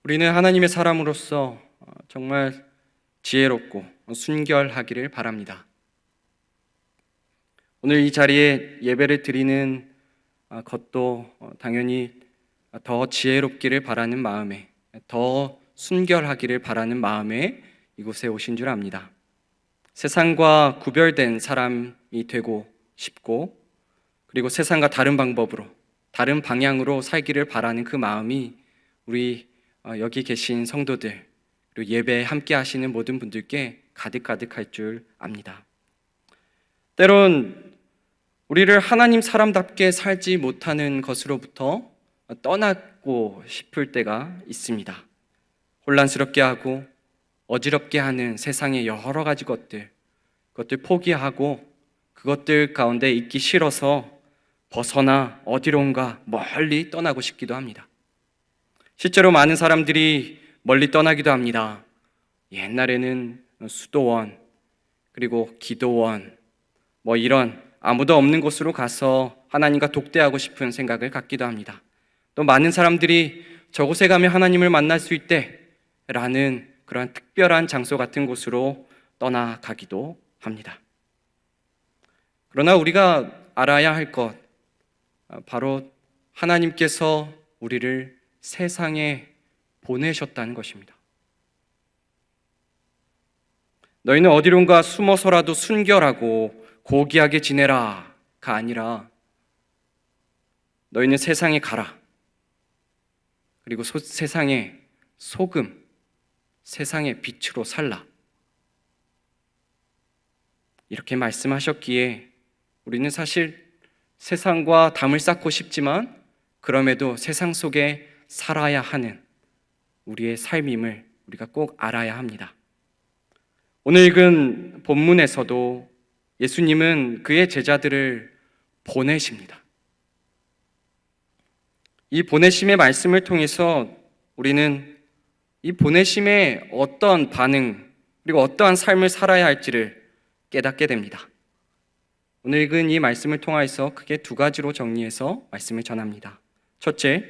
우리는 하나님의 사람으로서 정말 지혜롭고 순결하기를 바랍니다. 오늘 이 자리에 예배를 드리는 것도 당연히 더 지혜롭기를 바라는 마음에, 더 순결하기를 바라는 마음에 이곳에 오신 줄 압니다. 세상과 구별된 사람이 되고 싶고, 그리고 세상과 다른 방법으로, 다른 방향으로 살기를 바라는 그 마음이 우리 여기 계신 성도들, 그리고 예배에 함께 하시는 모든 분들께 가득가득할 줄 압니다. 때론 우리를 하나님 사람답게 살지 못하는 것으로부터 떠나고 싶을 때가 있습니다. 혼란스럽게 하고 어지럽게 하는 세상의 여러 가지 것들, 그것들 포기하고 그것들 가운데 있기 싫어서 벗어나 어디론가 멀리 떠나고 싶기도 합니다. 실제로 많은 사람들이 멀리 떠나기도 합니다. 옛날에는 수도원, 그리고 기도원, 이런 아무도 없는 곳으로 가서 하나님과 독대하고 싶은 생각을 갖기도 합니다. 또 많은 사람들이 저곳에 가면 하나님을 만날 수 있대라는 그러한 특별한 장소 같은 곳으로 떠나가기도 합니다. 그러나 우리가 알아야 할 것, 바로 하나님께서 우리를 세상에 보내셨다는 것입니다. 너희는 어디론가 숨어서라도 순결하고 고귀하게 지내라가 아니라 너희는 세상에 가라. 그리고 세상의 소금, 세상의 빛으로 살라. 이렇게 말씀하셨기에 우리는 사실 세상과 담을 쌓고 싶지만 그럼에도 세상 속에 살아야 하는 우리의 삶임을 우리가 꼭 알아야 합니다. 오늘 읽은 본문에서도 예수님은 그의 제자들을 보내십니다. 이 보내심의 말씀을 통해서 우리는 이 보내심에 어떤 반응, 그리고 어떠한 삶을 살아야 할지를 깨닫게 됩니다. 오늘 읽은 이 말씀을 통해서 크게 두 가지로 정리해서 말씀을 전합니다. 첫째,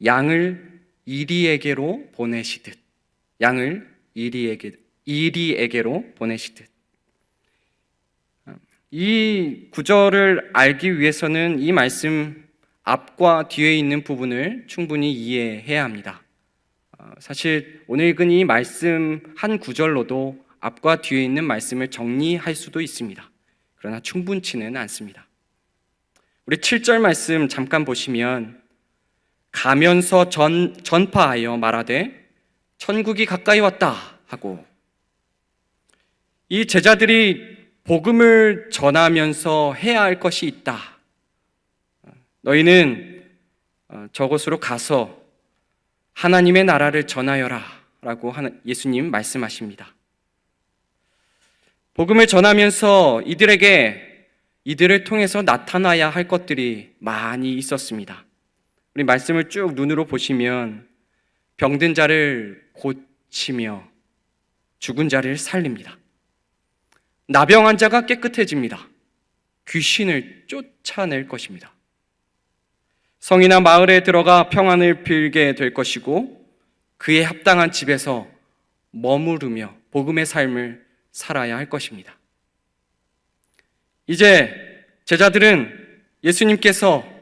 양을 이리에게로 보내시듯. 양을 이리에게로 보내시듯. 이 구절을 알기 위해서는 이 말씀 앞과 뒤에 있는 부분을 충분히 이해해야 합니다. 사실 오늘 읽은 이 말씀 한 구절로도 앞과 뒤에 있는 말씀을 정리할 수도 있습니다. 그러나 충분치는 않습니다. 우리 7절 말씀 잠깐 보시면 가면서 전파하여 말하되 천국이 가까이 왔다 하고, 이 제자들이 복음을 전하면서 해야 할 것이 있다. 너희는 저곳으로 가서 하나님의 나라를 전하여라 라고 예수님 말씀하십니다. 복음을 전하면서 이들을 통해서 나타나야 할 것들이 많이 있었습니다. 우리 말씀을 쭉 눈으로 보시면 병든 자를 고치며 죽은 자를 살립니다. 나병한 자가 깨끗해집니다. 귀신을 쫓아낼 것입니다. 성이나 마을에 들어가 평안을 빌게 될 것이고 그에 합당한 집에서 머무르며 복음의 삶을 살아야 할 것입니다. 이제 제자들은 예수님께서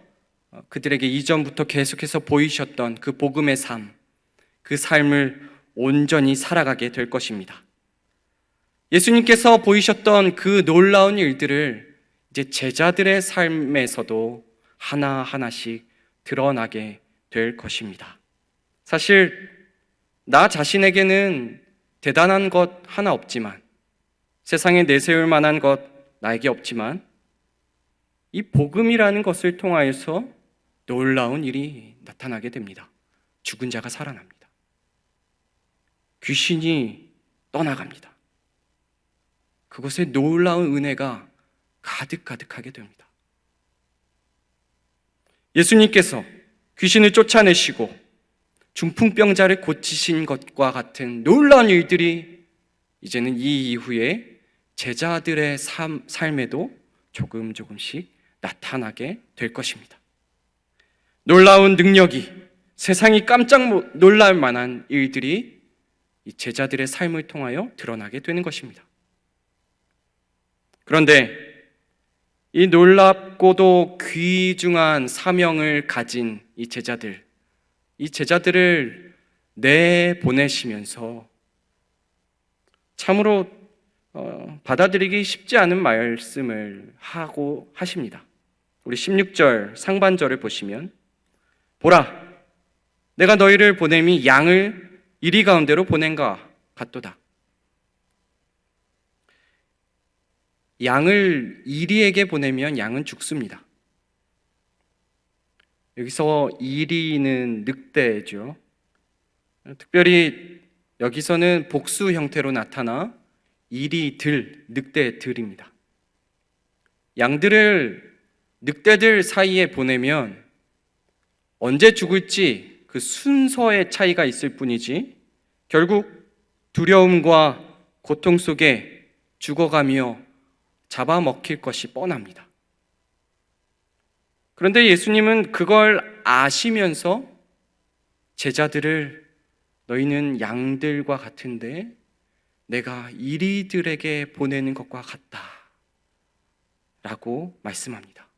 그들에게 이전부터 계속해서 보이셨던 그 복음의 삶, 그 삶을 온전히 살아가게 될 것입니다. 예수님께서 보이셨던 그 놀라운 일들을 이제 제자들의 삶에서도 하나하나씩 드러나게 될 것입니다. 사실 나 자신에게는 대단한 것 하나 없지만, 세상에 내세울 만한 것 나에게 없지만, 이 복음이라는 것을 통하여서 놀라운 일이 나타나게 됩니다. 죽은 자가 살아납니다. 귀신이 떠나갑니다. 그곳에 놀라운 은혜가 가득가득하게 됩니다. 예수님께서 귀신을 쫓아내시고 중풍병자를 고치신 것과 같은 놀라운 일들이 이제는 이 이후에 제자들의 삶에도 조금씩 나타나게 될 것입니다. 놀라운 능력이 세상이 깜짝 놀랄 만한 일들이 이 제자들의 삶을 통하여 드러나게 되는 것입니다. 그런데 이 놀랍고도 귀중한 사명을 가진 이 제자들을 내보내시면서 참으로 받아들이기 쉽지 않은 말씀을 하고 하십니다. 우리 16절 상반절을 보시면, 보라, 내가 너희를 보냄이 양을 이리 가운데로 보낸가 같도다. 양을 이리에게 보내면 양은 죽습니다. 여기서 이리는 늑대죠. 특별히 여기서는 복수 형태로 나타나 이리들, 늑대들입니다. 양들을 늑대들 사이에 보내면 언제 죽을지 그 순서의 차이가 있을 뿐이지 결국 두려움과 고통 속에 죽어가며 잡아먹힐 것이 뻔합니다. 그런데 예수님은 그걸 아시면서 제자들을 너희는 양들과 같은데 내가 이리들에게 보내는 것과 같다 라고 말씀합니다.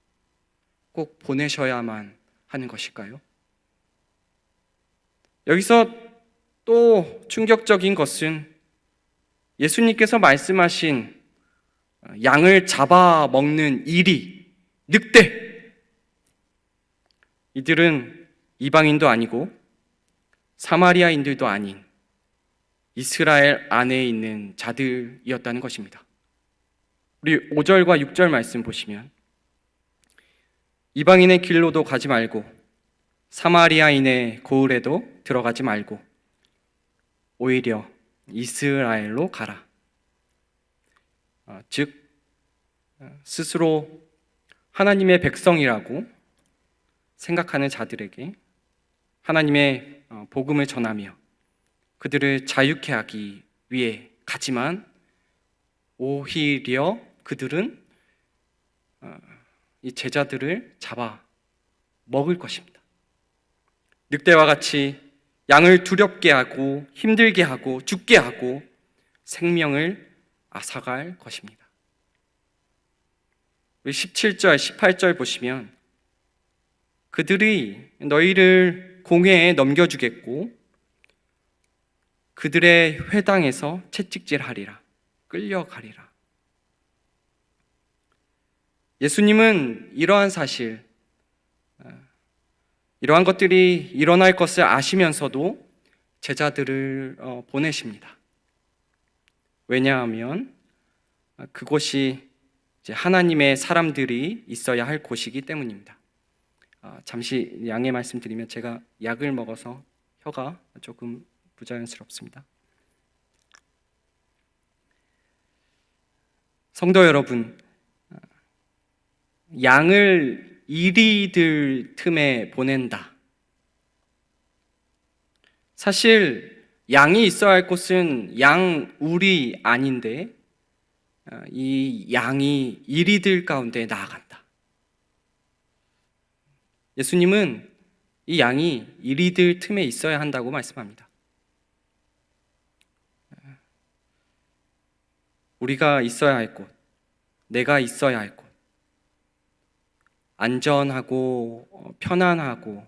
꼭 보내셔야만 하는 것일까요? 여기서 또 충격적인 것은 예수님께서 말씀하신 양을 잡아먹는 이리, 늑대, 이들은 이방인도 아니고 사마리아인들도 아닌 이스라엘 안에 있는 자들이었다는 것입니다. 우리 5절과 6절 말씀 보시면, 이방인의 길로도 가지 말고 사마리아인의 고을에도 들어가지 말고 오히려 이스라엘로 가라. 즉 스스로 하나님의 백성이라고 생각하는 자들에게 하나님의 복음을 전하며 그들을 자유케 하기 위해 가지만 오히려 그들은 이 제자들을 잡아 먹을 것입니다. 늑대와 같이 양을 두렵게 하고 힘들게 하고 죽게 하고 생명을 앗아갈 것입니다. 17절, 18절 보시면 그들이 너희를 공회에 넘겨주겠고 그들의 회당에서 채찍질하리라, 끌려가리라. 예수님은 이러한 사실, 이러한 것들이 일어날 것을 아시면서도 제자들을 보내십니다. 왜냐하면 그곳이 이제 하나님의 사람들이 있어야 할 곳이기 때문입니다. 잠시 양해 말씀드리면 제가 약을 먹어서 혀가 조금 부자연스럽습니다. 성도 여러분, 양을 이리들 틈에 보낸다. 사실 양이 있어야 할 곳은 양울이 아닌데 이 양이 이리들 가운데 나아간다. 예수님은 이 양이 이리들 틈에 있어야 한다고 말씀합니다. 우리가 있어야 할 곳, 내가 있어야 할 곳, 안전하고 편안하고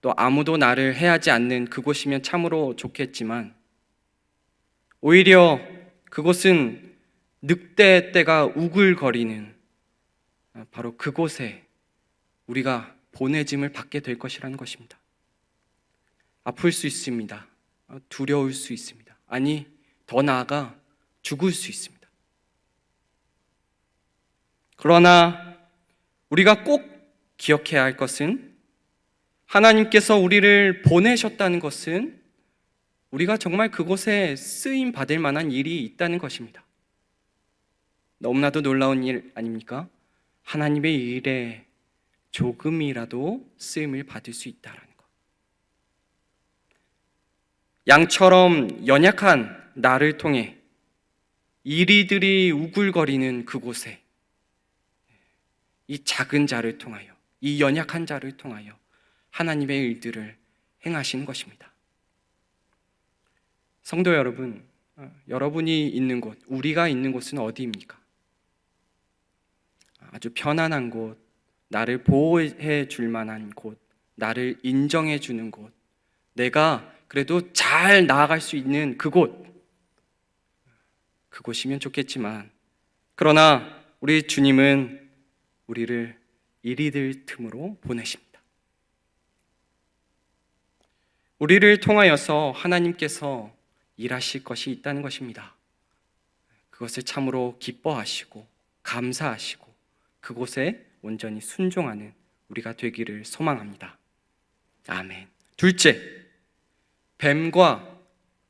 또 아무도 나를 해하지 않는 그곳이면 참으로 좋겠지만 오히려 그곳은 늑대 떼가 우글거리는 바로 그곳에 우리가 보내짐을 받게 될 것이라는 것입니다. 아플 수 있습니다. 두려울 수 있습니다. 아니, 더 나아가 죽을 수 있습니다. 그러나 우리가 꼭 기억해야 할 것은 하나님께서 우리를 보내셨다는 것은 우리가 정말 그곳에 쓰임 받을 만한 일이 있다는 것입니다. 너무나도 놀라운 일 아닙니까? 하나님의 일에 조금이라도 쓰임을 받을 수 있다는 것. 양처럼 연약한 나를 통해 이리들이 우글거리는 그곳에 이 작은 자를 통하여, 이 연약한 자를 통하여 하나님의 일들을 행하시는 것입니다. 성도 여러분, 여러분이 있는 곳, 우리가 있는 곳은 어디입니까? 아주 편안한 곳, 나를 보호해 줄 만한 곳, 나를 인정해 주는 곳, 내가 그래도 잘 나아갈 수 있는 그곳이면 좋겠지만, 그러나 우리 주님은 우리를 이리들 틈으로 보내십니다. 우리를 통하여서 하나님께서 일하실 것이 있다는 것입니다. 그것을 참으로 기뻐하시고 감사하시고 그곳에 온전히 순종하는 우리가 되기를 소망합니다. 아멘. 둘째, 뱀과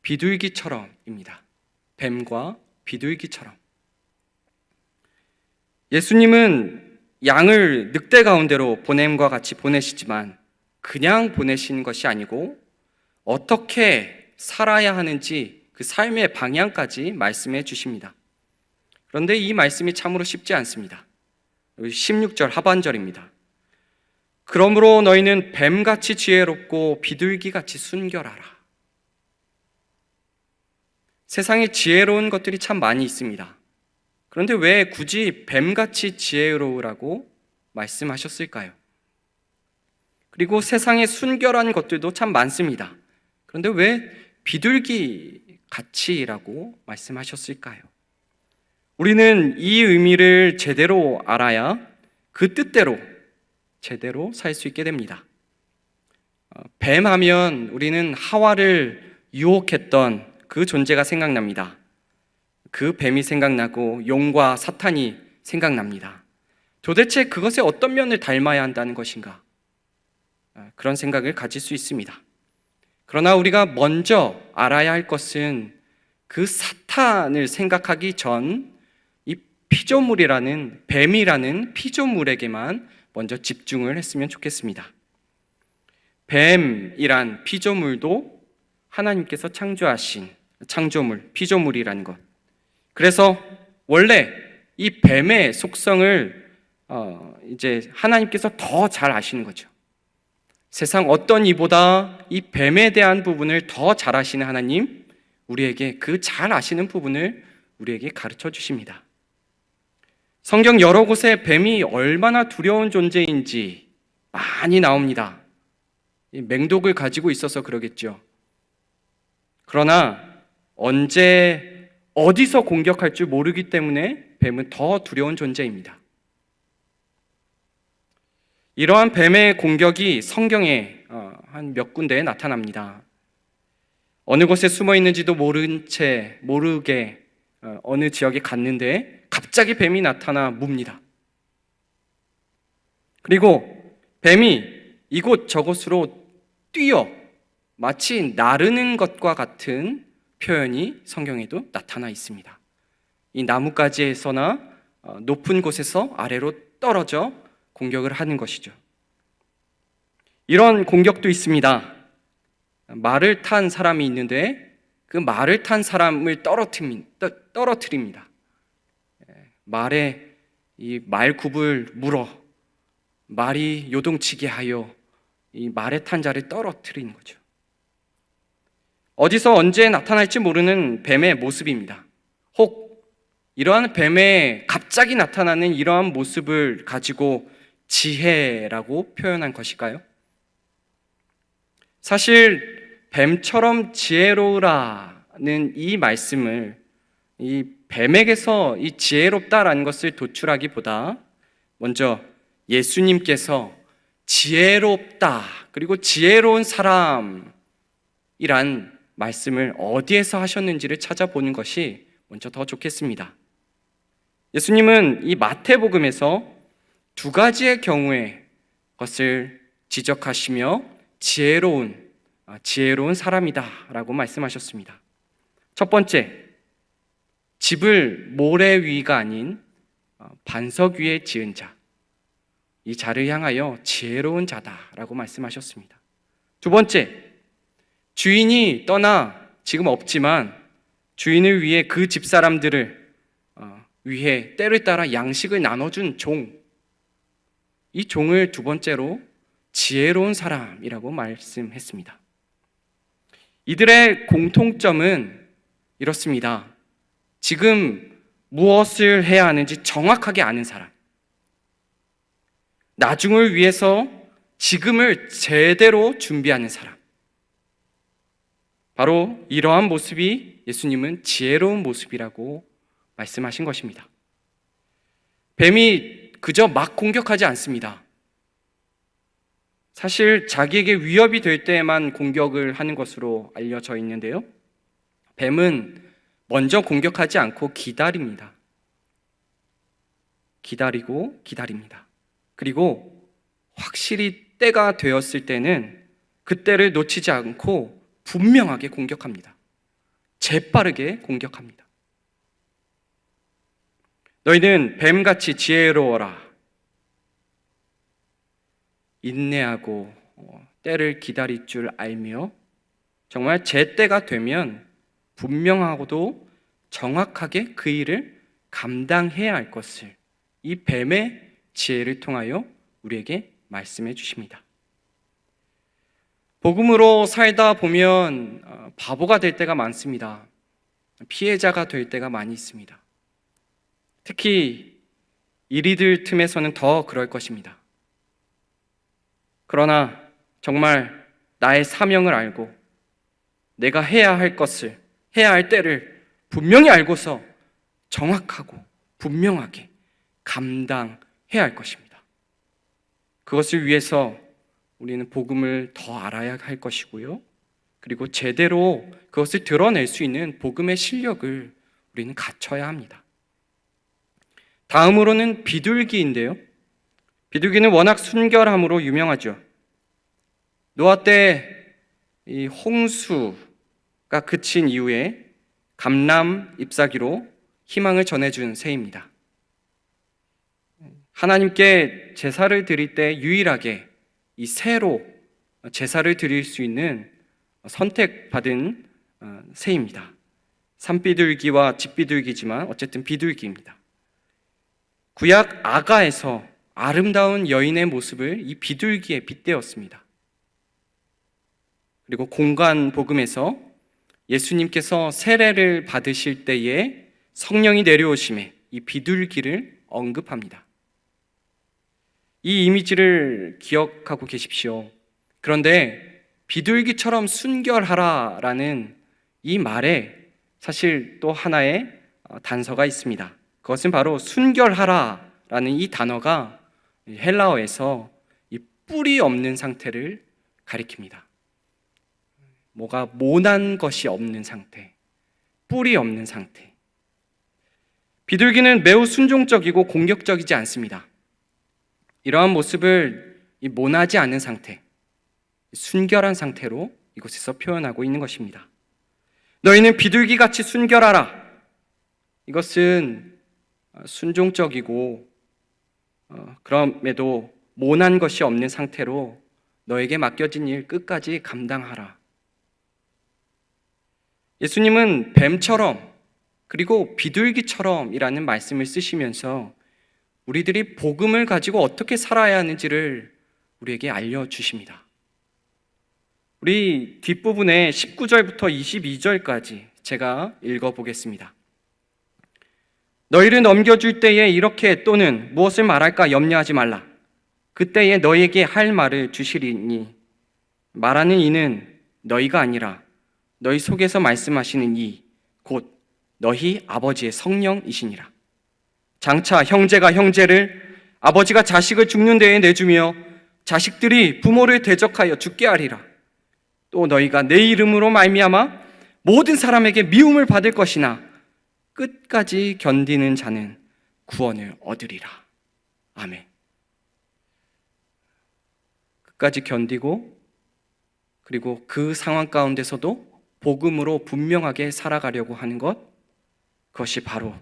비둘기처럼입니다. 뱀과 비둘기처럼. 예수님은 양을 늑대 가운데로 보냄과 같이 보내시지만 그냥 보내시는 것이 아니고 어떻게 살아야 하는지 그 삶의 방향까지 말씀해 주십니다. 그런데 이 말씀이 참으로 쉽지 않습니다. 16절 하반절입니다. 그러므로 너희는 뱀같이 지혜롭고 비둘기같이 순결하라. 세상에 지혜로운 것들이 참 많이 있습니다. 그런데 왜 굳이 뱀같이 지혜로우라고 말씀하셨을까요? 그리고 세상에 순결한 것들도 참 많습니다. 그런데 왜 비둘기같이라고 말씀하셨을까요? 우리는 이 의미를 제대로 알아야 그 뜻대로 제대로 살 수 있게 됩니다. 뱀 하면 우리는 하와를 유혹했던 그 존재가 생각납니다. 그 뱀이 생각나고 용과 사탄이 생각납니다. 도대체 그것의 어떤 면을 닮아야 한다는 것인가? 그런 생각을 가질 수 있습니다. 그러나 우리가 먼저 알아야 할 것은 그 사탄을 생각하기 전 이 피조물이라는 뱀이라는 피조물에게만 먼저 집중을 했으면 좋겠습니다. 뱀이란 피조물도 하나님께서 창조하신 창조물, 피조물이라는 것. 그래서 원래 이 뱀의 속성을 이제 하나님께서 더 잘 아시는 거죠. 세상 어떤 이보다 이 뱀에 대한 부분을 더 잘 아시는 하나님, 우리에게 그 잘 아시는 부분을 우리에게 가르쳐 주십니다. 성경 여러 곳에 뱀이 얼마나 두려운 존재인지 많이 나옵니다. 맹독을 가지고 있어서 그러겠죠. 그러나 언제 어디서 공격할 줄 모르기 때문에 뱀은 더 두려운 존재입니다. 이러한 뱀의 공격이 성경에 한 몇 군데에 나타납니다. 어느 곳에 숨어 있는지도 모르게 어느 지역에 갔는데 갑자기 뱀이 나타나 뭅니다. 그리고 뱀이 이곳 저곳으로 뛰어 마치 나르는 것과 같은 표현이 성경에도 나타나 있습니다. 이 나뭇가지에서나 높은 곳에서 아래로 떨어져 공격을 하는 것이죠. 이런 공격도 있습니다. 말을 탄 사람이 있는데 그 말을 탄 사람을 떨어뜨립니다. 말에 이 말굽을 물어 말이 요동치게 하여 이 말에 탄 자를 떨어뜨리는 거죠. 어디서 언제 나타날지 모르는 뱀의 모습입니다. 혹 이러한 뱀의 갑자기 나타나는 이러한 모습을 가지고 지혜라고 표현한 것일까요? 사실 뱀처럼 지혜로우라는 이 말씀을 이 뱀에게서 이 지혜롭다라는 것을 도출하기보다 먼저 예수님께서 지혜롭다 그리고 지혜로운 사람이란 말씀을 어디에서 하셨는지를 찾아보는 것이 먼저 더 좋겠습니다. 예수님은 이 마태복음에서 두 가지의 경우의 것을 지적하시며 지혜로운 사람이다라고 말씀하셨습니다. 첫 번째, 집을 모래 위가 아닌 반석 위에 지은 자, 이 자를 향하여 지혜로운 자다라고 말씀하셨습니다. 두 번째, 주인이 떠나 지금 없지만 주인을 위해 그 집사람들을 위해 때를 따라 양식을 나눠준 종, 이 종을 두 번째로 지혜로운 사람이라고 말씀했습니다. 이들의 공통점은 이렇습니다. 지금 무엇을 해야 하는지 정확하게 아는 사람. 나중을 위해서 지금을 제대로 준비하는 사람. 바로 이러한 모습이 예수님은 지혜로운 모습이라고 말씀하신 것입니다. 뱀이 그저 막 공격하지 않습니다. 사실 자기에게 위협이 될 때에만 공격을 하는 것으로 알려져 있는데요. 뱀은 먼저 공격하지 않고 기다립니다. 기다리고 기다립니다. 그리고 확실히 때가 되었을 때는 그때를 놓치지 않고 분명하게 공격합니다. 재빠르게 공격합니다. 너희는 뱀같이 지혜로워라. 인내하고 때를 기다릴 줄 알며 정말 제 때가 되면 분명하고도 정확하게 그 일을 감당해야 할 것을 이 뱀의 지혜를 통하여 우리에게 말씀해 주십니다. 복음으로 살다 보면 바보가 될 때가 많습니다. 피해자가 될 때가 많이 있습니다. 특히 이리들 틈에서는 더 그럴 것입니다. 그러나 정말 나의 사명을 알고 내가 해야 할 것을, 해야 할 때를 분명히 알고서 정확하고 분명하게 감당해야 할 것입니다. 그것을 위해서 우리는 복음을 더 알아야 할 것이고요. 그리고 제대로 그것을 드러낼 수 있는 복음의 실력을 우리는 갖춰야 합니다. 다음으로는 비둘기인데요. 비둘기는 워낙 순결함으로 유명하죠. 노아 때 이 홍수가 그친 이후에 감람 잎사귀로 희망을 전해준 새입니다. 하나님께 제사를 드릴 때 유일하게 이 새로 제사를 드릴 수 있는 선택받은 새입니다. 산비둘기와 집비둘기지만 어쨌든 비둘기입니다. 구약 아가에서 아름다운 여인의 모습을 이 비둘기에 빗대었습니다. 그리고 공간 복음에서 예수님께서 세례를 받으실 때에 성령이 내려오심에 이 비둘기를 언급합니다. 이 이미지를 기억하고 계십시오. 그런데 비둘기처럼 순결하라라는 이 말에 사실 또 하나의 단서가 있습니다. 그것은 바로 순결하라라는 이 단어가 헬라어에서 이 뿔이 없는 상태를 가리킵니다. 뭐가 모난 것이 없는 상태, 뿔이 없는 상태. 비둘기는 매우 순종적이고 공격적이지 않습니다. 이러한 모습을 이 모나지 않은 상태, 순결한 상태로 이곳에서 표현하고 있는 것입니다. 너희는 비둘기같이 순결하라. 이것은 순종적이고 그럼에도 모난 것이 없는 상태로 너에게 맡겨진 일 끝까지 감당하라. 예수님은 뱀처럼 그리고 비둘기처럼이라는 말씀을 쓰시면서 우리들이 복음을 가지고 어떻게 살아야 하는지를 우리에게 알려주십니다. 우리 뒷부분에 19절부터 22절까지 제가 읽어보겠습니다. 너희를 넘겨줄 때에 이렇게 또는 무엇을 말할까 염려하지 말라. 그때에 너희에게 할 말을 주시리니 말하는 이는 너희가 아니라 너희 속에서 말씀하시는 이 곧 너희 아버지의 성령이시니라. 장차 형제가 형제를 아버지가 자식을 죽는 데에 내주며 자식들이 부모를 대적하여 죽게 하리라. 또 너희가 내 이름으로 말미암아 모든 사람에게 미움을 받을 것이나 끝까지 견디는 자는 구원을 얻으리라. 아멘. 끝까지 견디고 그리고 그 상황 가운데서도 복음으로 분명하게 살아가려고 하는 것, 그것이 바로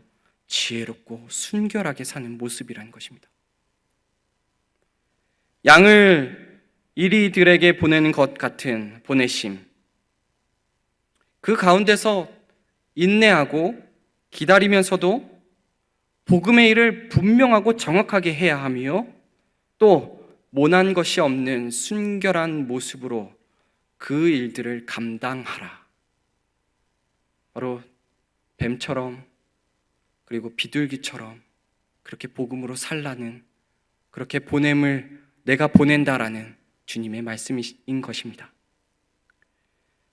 지혜롭고 순결하게 사는 모습이라는 것입니다. 양을 이리들에게 보내는 것 같은 보내심, 그 가운데서 인내하고 기다리면서도 복음의 일을 분명하고 정확하게 해야 하며 또 모난 것이 없는 순결한 모습으로 그 일들을 감당하라. 바로 뱀처럼 그리고 비둘기처럼 그렇게 복음으로 살라는, 그렇게 보냄을 내가 보낸다라는 주님의 말씀인 것입니다.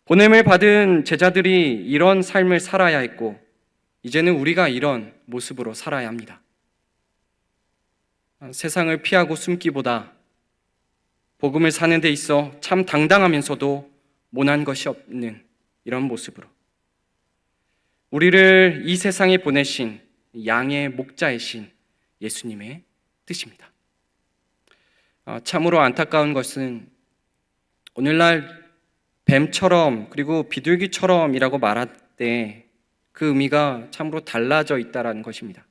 보냄을 받은 제자들이 이런 삶을 살아야 했고, 이제는 우리가 이런 모습으로 살아야 합니다. 세상을 피하고 숨기보다 복음을 사는 데 있어 참 당당하면서도 모난 것이 없는 이런 모습으로 우리를 이 세상에 보내신 양의 목자이신 예수님의 뜻입니다. 참으로 안타까운 것은 오늘날 뱀처럼 그리고 비둘기처럼이라고 말할 때 그 의미가 참으로 달라져 있다는 것입니다.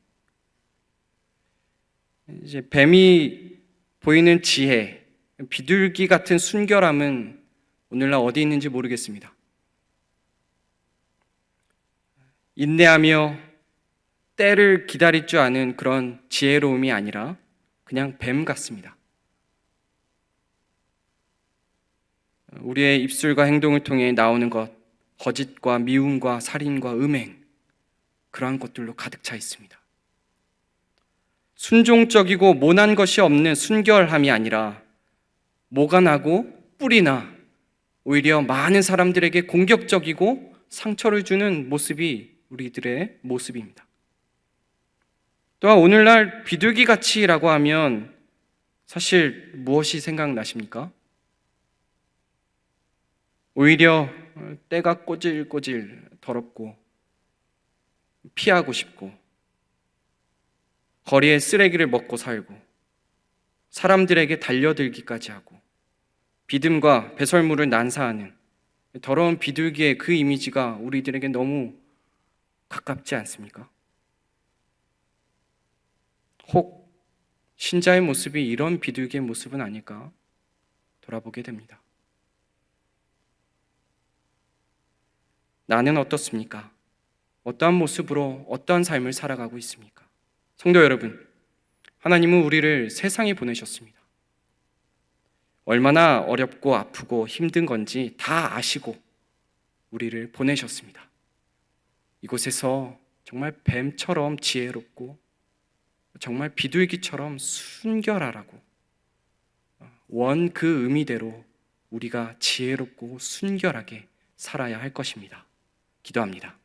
이제 뱀이 보이는 지혜, 비둘기 같은 순결함은 오늘날 어디 있는지 모르겠습니다. 인내하며 때를 기다릴 줄 아는 그런 지혜로움이 아니라 그냥 뱀 같습니다. 우리의 입술과 행동을 통해 나오는 것, 거짓과 미움과 살인과 음행, 그러한 것들로 가득 차 있습니다. 순종적이고 모난 것이 없는 순결함이 아니라 모가 나고 뿔이 나 오히려 많은 사람들에게 공격적이고 상처를 주는 모습이 우리들의 모습입니다. 또한 오늘날 비둘기같이라고 하면 사실 무엇이 생각나십니까? 오히려 때가 꼬질꼬질 더럽고 피하고 싶고 거리에 쓰레기를 먹고 살고 사람들에게 달려들기까지 하고 비듬과 배설물을 난사하는 더러운 비둘기의 그 이미지가 우리들에게 너무 가깝지 않습니까? 혹 신자의 모습이 이런 비둘기의 모습은 아닐까 돌아보게 됩니다. 나는 어떻습니까? 어떠한 모습으로 어떠한 삶을 살아가고 있습니까? 성도 여러분, 하나님은 우리를 세상에 보내셨습니다. 얼마나 어렵고 아프고 힘든 건지 다 아시고 우리를 보내셨습니다. 이곳에서 정말 뱀처럼 지혜롭고 정말 비둘기처럼 순결하라고 원 그 의미대로 우리가 지혜롭고 순결하게 살아야 할 것입니다. 기도합니다.